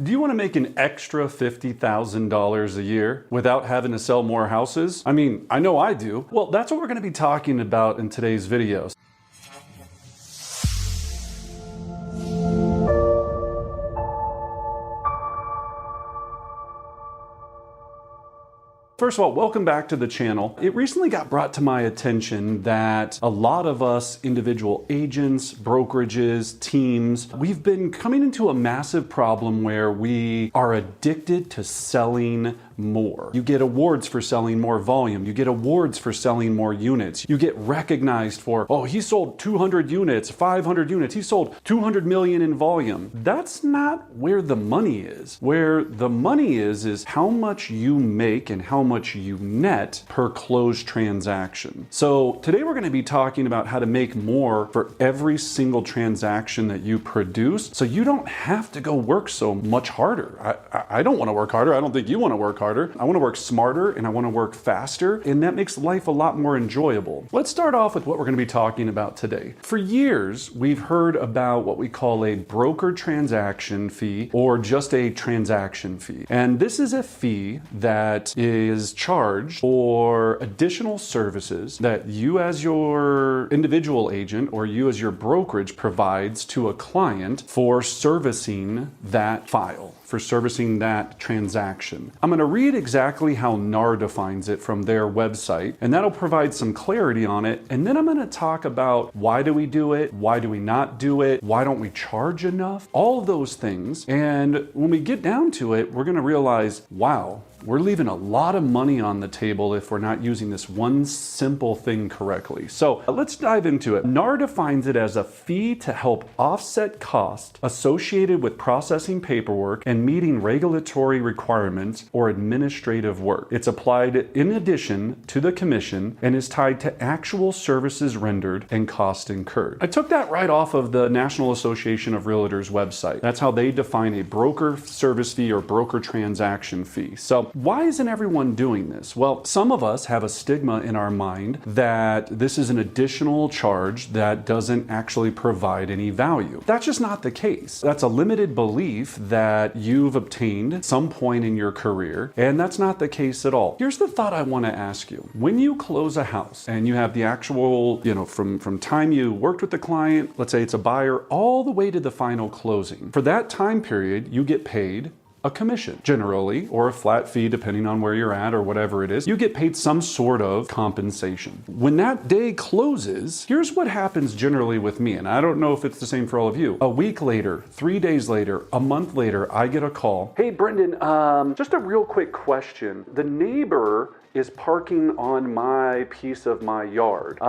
Do you want to make an extra $50,000 a year without having to sell more houses? I mean, I know I do. Well, that's what we're going to be talking about in today's video. First of all, welcome back to the channel. It recently got brought to my attention that a lot of us individual agents, brokerages, teams, we've been coming into a massive problem where we are addicted to selling more. You get awards for selling more volume. You get awards for selling more units. You get recognized for, oh, he sold 200 units, 500 units. He sold 200 million in volume. That's not where the money is. Where the money is how much you make and how much you net per closed transaction. So today we're going to be talking about how to make more for every single transaction that you produce so you don't have to go work so much harder. I don't want to work harder. I don't think you want to work harder. I want to work smarter and I want to work faster, and that makes life a lot more enjoyable. Let's start off with what we're going to be talking about today. For years, we've heard about what we call a broker transaction fee or just a transaction fee. And this is a fee that is charged for additional services that you as your individual agent or you as your brokerage provides to a client for servicing that file, for servicing that transaction. I'm going to read exactly how NAR defines it from their website, and that'll provide some clarity on it. And then I'm going to talk about why do we do it? Why do we not do it? Why don't we charge enough? All of those things. And when we get down to it, we're going to realize, wow, we're leaving a lot of money on the table if we're not using this one simple thing correctly. So let's dive into it. NAR defines it as a fee to help offset costs associated with processing paperwork and meeting regulatory requirements or administrative work. It's applied in addition to the commission and is tied to actual services rendered and cost incurred. I took that right off of the National Association of Realtors website. That's how they define a broker service fee or broker transaction fee. So why isn't everyone doing this? Well, some of us have a stigma in our mind that this is an additional charge that doesn't actually provide any value. That's just not the case. That's a limited belief that you've obtained at some point in your career, and that's not the case at all. Here's the thought I want to ask you. When you close a house and you have the actual, from time you worked with the client, let's say it's a buyer, all the way to the final closing, for that time period, you get paid a commission, generally, or a flat fee, depending on where you're at or whatever it is. You get paid some sort of compensation. When that day closes, here's what happens generally with me, and I don't know if it's the same for all of you. A week later, 3 days later, a month later, I get a call. Hey, Brendan, just a real quick question. The neighbor is parking on my piece of my yard.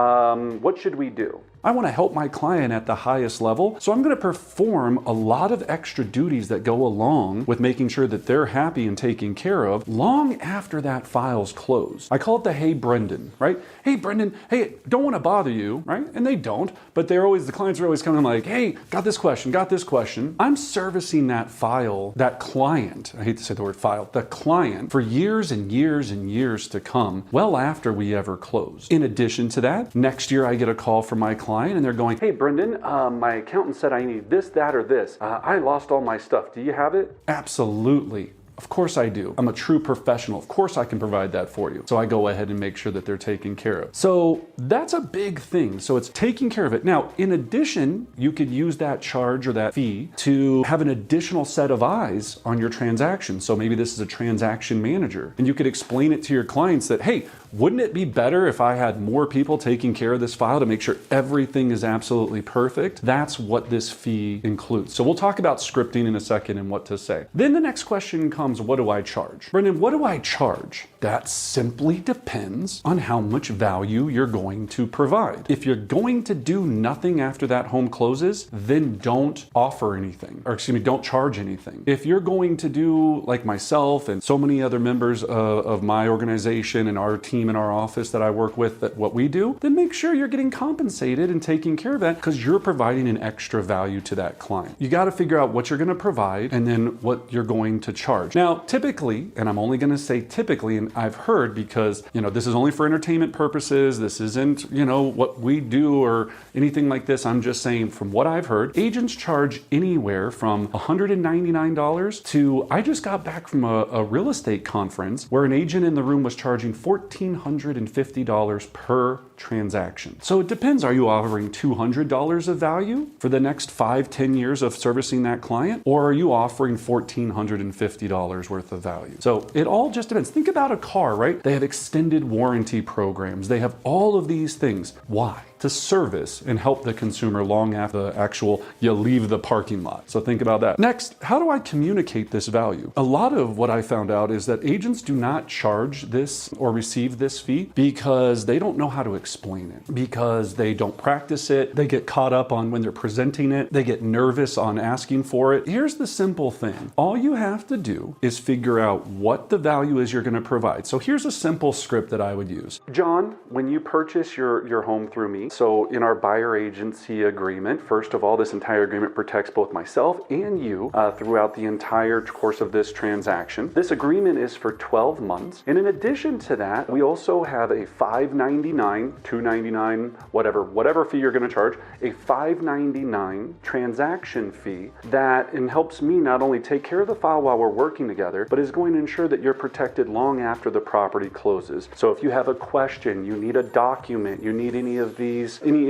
What should we do? I want to help my client at the highest level, so I'm going to perform a lot of extra duties that go along with making sure that they're happy and taken care of long after that file's closed. I call it the hey Brendan, right? Hey Brendan, hey, don't want to bother you, right? And they don't, but the clients are always coming like, hey, got this question. I'm servicing that file, that client, I hate to say the word file, the client for years and years and years to come, well after we ever close. In addition to that, next year I get a call from my client and they're going, hey Brendan, my accountant said I need this, that, or this. I lost all my stuff. Do you have it? Absolutely. Of course I do. I'm a true professional. Of course I can provide that for you. So I go ahead and make sure that they're taken care of. So that's a big thing. So it's taking care of it. Now, in addition, you could use that charge or that fee to have an additional set of eyes on your transaction. So maybe this is a transaction manager, and you could explain it to your clients that, hey, wouldn't it be better if I had more people taking care of this file to make sure everything is absolutely perfect? That's what this fee includes. So we'll talk about scripting in a second and what to say. Then the next question comes, what do I charge? Brendan, what do I charge? That simply depends on how much value you're going to provide. If you're going to do nothing after that home closes, then don't offer anything, or don't charge anything. If you're going to do like myself and so many other members of my organization and our team team in our office that I work with that what we do, then make sure you're getting compensated and taking care of that because you're providing an extra value to that client. You got to figure out what you're going to provide and then what you're going to charge. Now, typically, and I'm only going to say typically, and I've heard because, this is only for entertainment purposes. This isn't, what we do or anything like this. I'm just saying from what I've heard, agents charge anywhere from $199 to, I just got back from a real estate conference where an agent in the room was charging $1,450 per transaction. So it depends. Are you offering $200 of value for the next 5-10 years of servicing that client? Or are you offering $1,450 worth of value? So it all just depends. Think about a car, right? They have extended warranty programs. They have all of these things. Why? To service and help the consumer long after the actual you leave the parking lot. So think about that. Next, how do I communicate this value? A lot of what I found out is that agents do not charge this or receive this fee because they don't know how to explain it, because they don't practice it. They get caught up on when they're presenting it. They get nervous on asking for it. Here's the simple thing. All you have to do is figure out what the value is you're going to provide. So here's a simple script that I would use. John, when you purchase your home through me, so in our buyer agency agreement, first of all, this entire agreement protects both myself and you throughout the entire course of this transaction. This agreement is for 12 months. And in addition to that, we also have a $599, $299, whatever fee you're going to charge, a $599 transaction fee that helps me not only take care of the file while we're working together, but is going to ensure that you're protected long after the property closes. So if you have a question, you need a document, you need any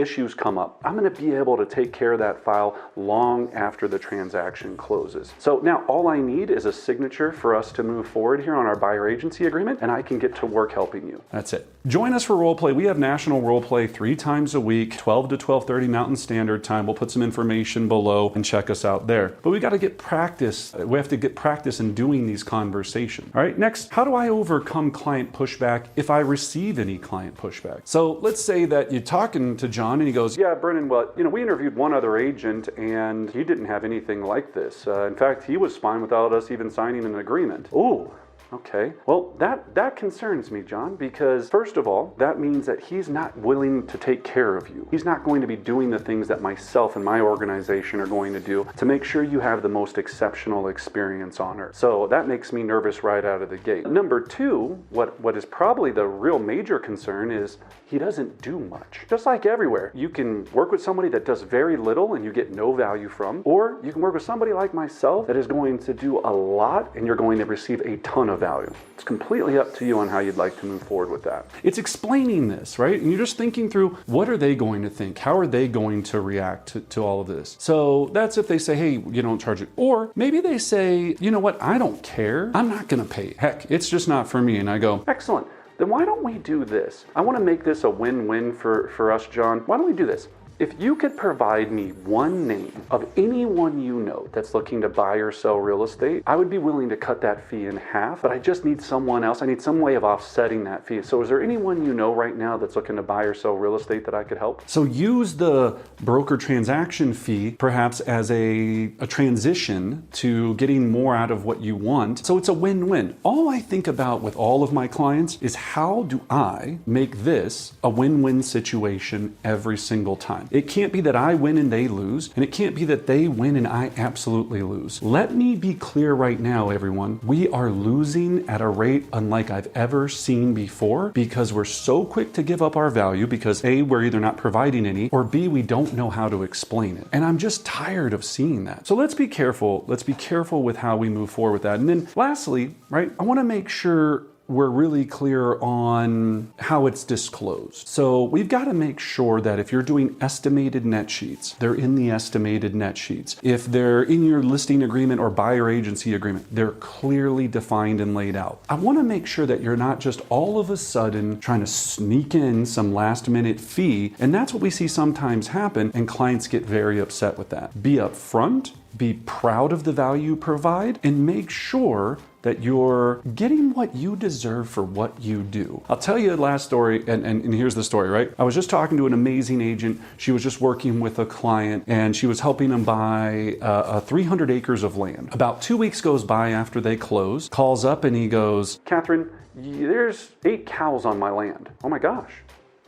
issues come up, I'm going to be able to take care of that file long after the transaction closes. So now all I need is a signature for us to move forward here on our buyer agency agreement, and I can get to work helping you. That's it. Join us for role play. We have national role play 3 times a week, 12 to 12:30 Mountain Standard Time. We'll put some information below and check us out there. But we got to get practice. We have to get practice in doing these conversations. All right. Next, how do I overcome client pushback if I receive any client pushback? So let's say that you're talking to John and he goes, yeah, Brennan, well, we interviewed one other agent and he didn't have anything like this. In fact, he was fine without us even signing an agreement. Ooh. Okay, well, that concerns me, John, because first of all, that means that he's not willing to take care of you. He's not going to be doing the things that myself and my organization are going to do to make sure you have the most exceptional experience on Earth. So that makes me nervous right out of the gate. Number two, what is probably the real major concern is he doesn't do much. Just like everywhere, you can work with somebody that does very little and you get no value from, or you can work with somebody like myself that is going to do a lot and you're going to receive a ton of value. It's completely up to you on how you'd like to move forward with that. It's explaining this, right? And you're just thinking through, what are they going to think? How are they going to react to all of this? So that's if they say, hey, you don't charge it. Or maybe they say, you know what? I don't care. I'm not going to pay. Heck, it's just not for me. And I go, excellent. Then why don't we do this? I want to make this a win-win for us, John. Why don't we do this? If you could provide me one name of anyone you know that's looking to buy or sell real estate, I would be willing to cut that fee in half, but I just need someone else. I need some way of offsetting that fee. So is there anyone you know right now that's looking to buy or sell real estate that I could help? So use the broker transaction fee perhaps as a transition to getting more out of what you want. So it's a win-win. All I think about with all of my clients is how do I make this a win-win situation every single time? It can't be that I win and they lose, and it can't be that they win and I absolutely lose. Let me be clear right now, everyone. We are losing at a rate unlike I've ever seen before because we're so quick to give up our value because A, we're either not providing any, or B, we don't know how to explain it. And I'm just tired of seeing that. So let's be careful. Let's be careful with how we move forward with that. And then lastly, right, I want to make sure we're really clear on how it's disclosed. So we've got to make sure that if you're doing estimated net sheets, they're in the estimated net sheets. If they're in your listing agreement or buyer agency agreement, they're clearly defined and laid out. I want to make sure that you're not just all of a sudden trying to sneak in some last minute fee. And that's what we see sometimes happen, and clients get very upset with that. Be upfront, be proud of the value you provide, and make sure that you're getting what you deserve for what you do. I'll tell you the last story, and here's the story, right? I was just talking to an amazing agent. She was just working with a client, and she was helping them buy 300 acres of land. About 2 weeks goes by after they close, calls up and he goes, Catherine, There's 8 cows on my land. Oh my gosh.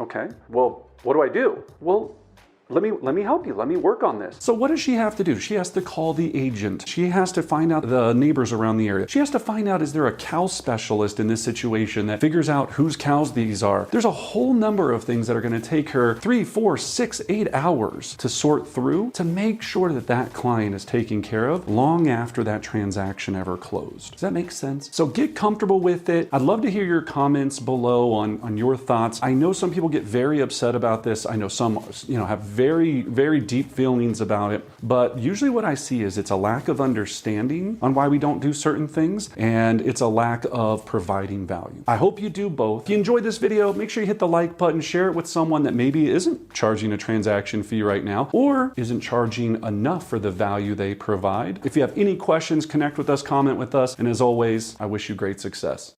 Okay, well, what do I do? Well, let me help you. Let me work on this. So what does she have to do? She has to call the agent. She has to find out the neighbors around the area. She has to find out, is there a cow specialist in this situation that figures out whose cows these are? There's a whole number of things that are going to take her 3, 4, 6, 8 hours to sort through to make sure that that client is taken care of long after that transaction ever closed. Does that make sense? So get comfortable with it. I'd love to hear your comments below on your thoughts. I know some people get very upset about this. I know some, have very, very deep feelings about it. But usually what I see is it's a lack of understanding on why we don't do certain things, and it's a lack of providing value. I hope you do both. If you enjoyed this video, make sure you hit the like button, share it with someone that maybe isn't charging a transaction fee right now, or isn't charging enough for the value they provide. If you have any questions, connect with us, comment with us, and as always, I wish you great success.